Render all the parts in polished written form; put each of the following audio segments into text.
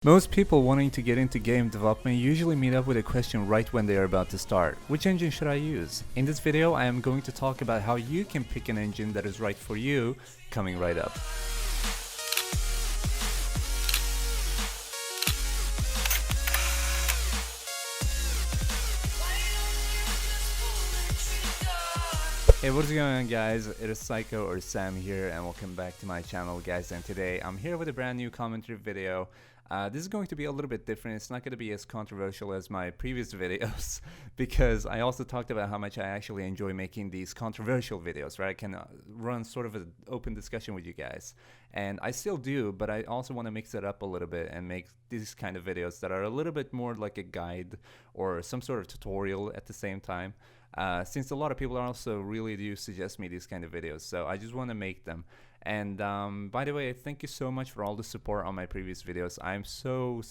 Most people wanting to get into game development usually meet up with a question right when they are about to start. Which engine should I use? In this video, I am going to talk about how you can pick an engine that is right for you, coming right up. Hey, what's going on, guys? It is Psycho or Sam here, and welcome back to my channel, guys. And today I'm here with a brand new commentary video. This is going to be a little bit different. It's not going to be as controversial as my previous videos because I also talked about how much I actually enjoy making these controversial videos, where I can run sort of an open discussion with you guys. And I still do, but I also want to mix it up a little bit and make these kind of videos that are a little bit more like a guide or some sort of tutorial at the same time. Since a lot of people also really do suggest me these kind of videos, so I just want to make them. And by the way, thank you so much for all the support on my previous videos. I'm so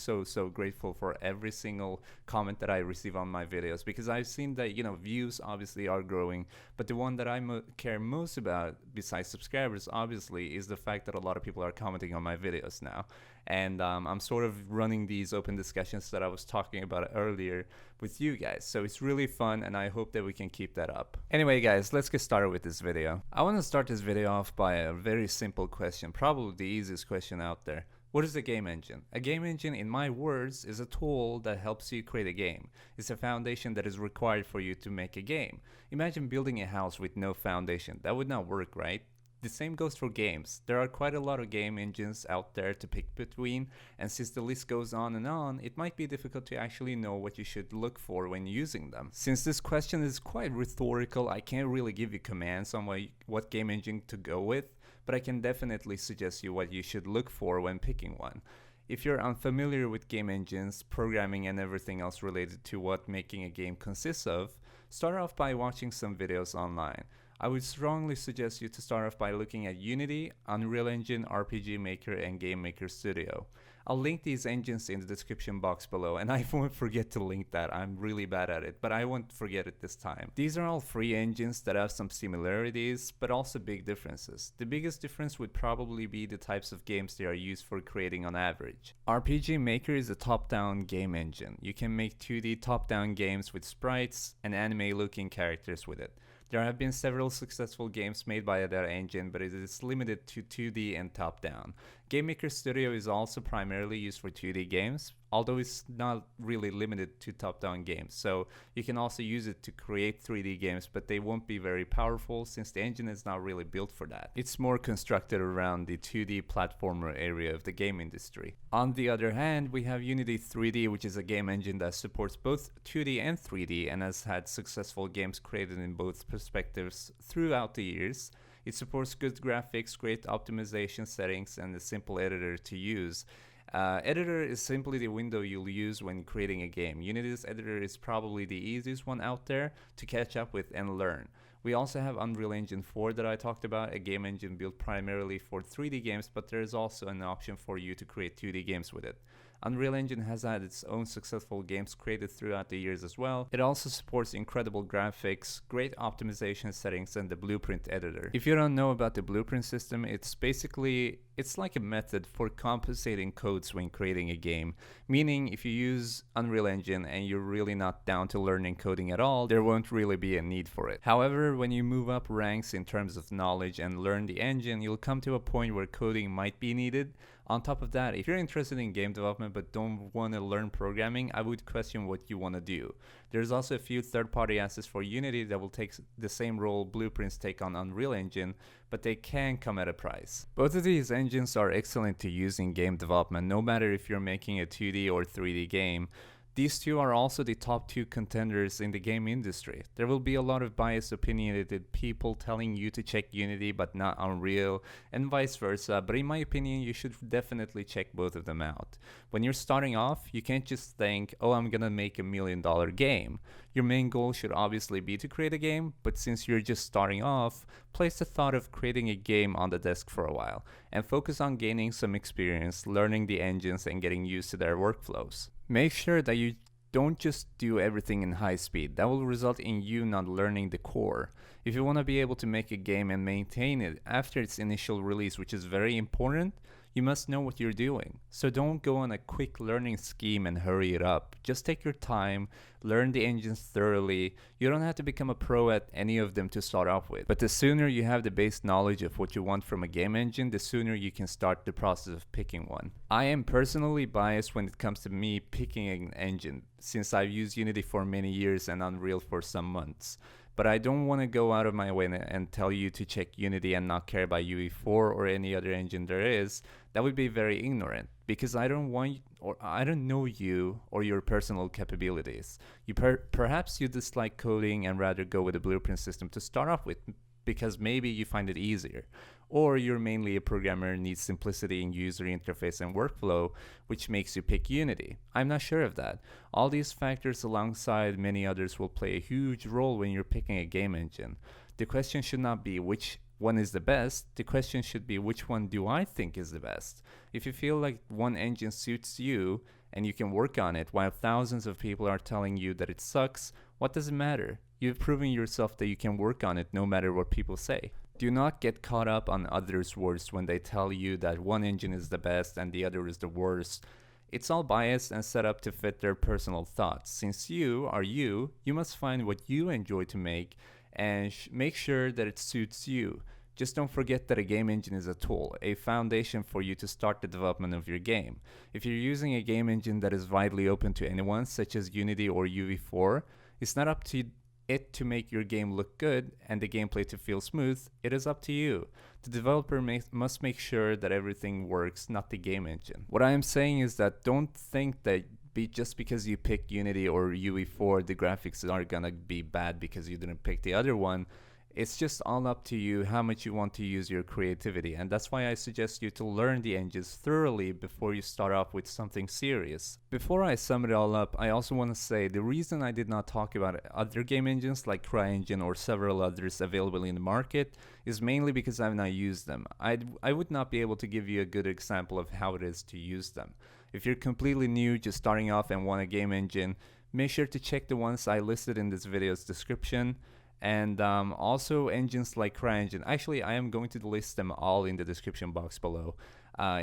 grateful for every single comment that I receive on my videos, because I've seen that, you know, views obviously are growing, but the one that I care most about, besides subscribers obviously, is the fact that a lot of people are commenting on my videos now. And I'm sort of running these open discussions that I was talking about earlier with you guys. So it's really fun, and I hope that we can keep that up. Anyway, guys, let's get started with this video. I want to start this video off by a very simple question, probably the easiest question out there. What is a game engine? A game engine, in my words, is a tool that helps you create a game. It's a foundation that is required for you to make a game. Imagine building a house with no foundation. That would not work, right? The same goes for games. There are quite a lot of game engines out there to pick between, and since the list goes on and on, it might be difficult to actually know what you should look for when using them. Since this question is quite rhetorical, I can't really give you commands on what game engine to go with, but I can definitely suggest you what you should look for when picking one. If you're unfamiliar with game engines, programming, and everything else related to what making a game consists of, start off by watching some videos online. I would strongly suggest you to start off by looking at Unity, Unreal Engine, RPG Maker, and Game Maker Studio. I'll link these engines in the description box below, and I won't forget to link that. I'm really bad at it, but I won't forget it this time. These are all free engines that have some similarities, but also big differences. The biggest difference would probably be the types of games they are used for creating on average. RPG Maker is a top-down game engine. You can make 2D top-down games with sprites and anime-looking characters with it. There have been several successful games made by that engine, but it is limited to 2D and top-down. Game Maker Studio is also primarily used for 2D games, although it's not really limited to top-down games. So you can also use it to create 3D games, but they won't be very powerful since the engine is not really built for that. It's more constructed around the 2D platformer area of the game industry. On the other hand, we have Unity 3D, which is a game engine that supports both 2D and 3D and has had successful games created in both perspectives throughout the years. It supports good graphics, great optimization settings, and a simple editor to use. Editor is simply the window you'll use when creating a game. Unity's editor is probably the easiest one out there to catch up with and learn. We also have Unreal Engine 4 that I talked about, a game engine built primarily for 3D games, but there is also an option for you to create 2D games with it. Unreal Engine has had its own successful games created throughout the years as well. It also supports incredible graphics, great optimization settings, and the blueprint editor. If you don't know about the blueprint system, it's like a method for compensating codes when creating a game. Meaning, if you use Unreal Engine and you're really not down to learning coding at all, there won't really be a need for it. However, when you move up ranks in terms of knowledge and learn the engine, you'll come to a point where coding might be needed. On top of that, if you're interested in game development but don't want to learn programming, I would question what you want to do. There's also a few third-party assets for Unity that will take the same role blueprints take on Unreal Engine, but they can come at a price. Both of these engines are excellent to use in game development, no matter if you're making a 2D or 3D game. These two are also the top two contenders in the game industry. There will be a lot of biased opinionated people telling you to check Unity but not Unreal, and vice versa, but in my opinion you should definitely check both of them out. When you're starting off, you can't just think, oh, I'm gonna make $1 million game. Your main goal should obviously be to create a game, but since you're just starting off, place the thought of creating a game on the desk for a while, and focus on gaining some experience, learning the engines, and getting used to their workflows. Make sure that you don't just do everything in high speed. That will result in you not learning the core. If you want to be able to make a game and maintain it after its initial release, which is very important, you must know what you're doing. So don't go on a quick learning scheme and hurry it up. Just take your time, learn the engines thoroughly. You don't have to become a pro at any of them to start off with. But the sooner you have the base knowledge of what you want from a game engine, the sooner you can start the process of picking one. I am personally biased when it comes to me picking an engine, since I've used Unity for many years and Unreal for some months. But I don't want to go out of my way and tell you to check Unity and not care about UE4 or any other engine there is. That would be very ignorant, because I don't know you or your personal capabilities. Perhaps you dislike coding and rather go with a blueprint system to start off with, because maybe you find it easier. Or you're mainly a programmer and needs simplicity in user interface and workflow, which makes you pick Unity. I'm not sure of that. All these factors alongside many others will play a huge role when you're picking a game engine. The question should not be which one is the best. The question should be, which one do I think is the best? If you feel like one engine suits you and you can work on it while thousands of people are telling you that it sucks, what does it matter? You've proven yourself that you can work on it no matter what people say. Do not get caught up on others' words when they tell you that one engine is the best and the other is the worst. It's all biased and set up to fit their personal thoughts. Since you are you must find what you enjoy to make and make sure that it suits you. Just don't forget that a game engine is a tool, a foundation for you to start the development of your game. If you're using a game engine that is widely open to anyone, such as Unity or UE4, it's not up to it to make your game look good and the gameplay to feel smooth. It is up to you. The developer must make sure that everything works, not the game engine. What I am saying is that don't think that just because you picked Unity or UE4, the graphics are gonna be bad because you didn't pick the other one. It's just all up to you how much you want to use your creativity, and that's why I suggest you to learn the engines thoroughly before you start off with something serious. Before I sum it all up, I also want to say the reason I did not talk about other game engines like CryEngine or several others available in the market is mainly because I've not used them. I would not be able to give you a good example of how it is to use them. If you're completely new, just starting off and want a game engine, make sure to check the ones I listed in this video's description. And also engines like CryEngine. Actually, I am going to list them all in the description box below,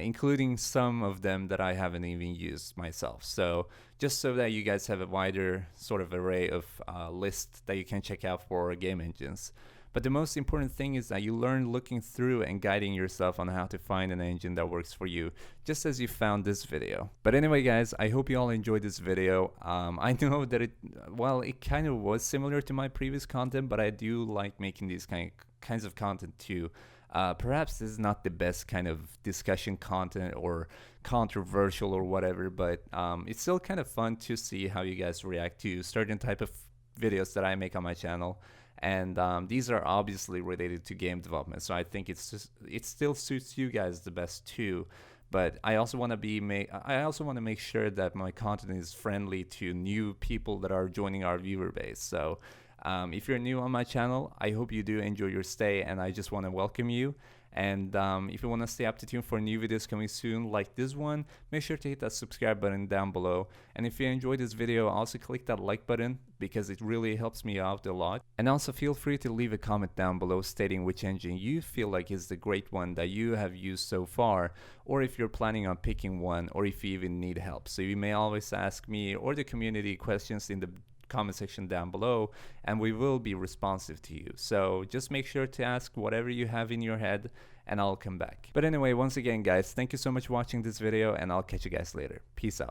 including some of them that I haven't even used myself. So just so that you guys have a wider sort of array of lists that you can check out for game engines. But the most important thing is that you learn looking through and guiding yourself on how to find an engine that works for you, just as you found this video. But anyway guys, I hope you all enjoyed this video. I know that it kind of was similar to my previous content, but I do like making these kinds of content too. Perhaps this is not the best kind of discussion content or controversial or whatever, but it's still kind of fun to see how you guys react to certain type of videos that I make on my channel. And these are obviously related to game development, so I think it still suits you guys the best too. But I also want to make sure that my content is friendly to new people that are joining our viewer base. So if you're new on my channel, I hope you do enjoy your stay, and I just want to welcome you. And if you want to stay up to tune for new videos coming soon like this one, make sure to hit that subscribe button down below. And if you enjoyed this video, also click that like button because it really helps me out a lot. And also feel free to leave a comment down below stating which engine you feel like is the great one that you have used so far, or if you're planning on picking one, or if you even need help. So you may always ask me or the community questions in the comment section down below, and we will be responsive to you. So just make sure to ask whatever you have in your head and I'll come back. But anyway, once again guys, thank you so much for watching this video, and I'll catch you guys later. Peace out.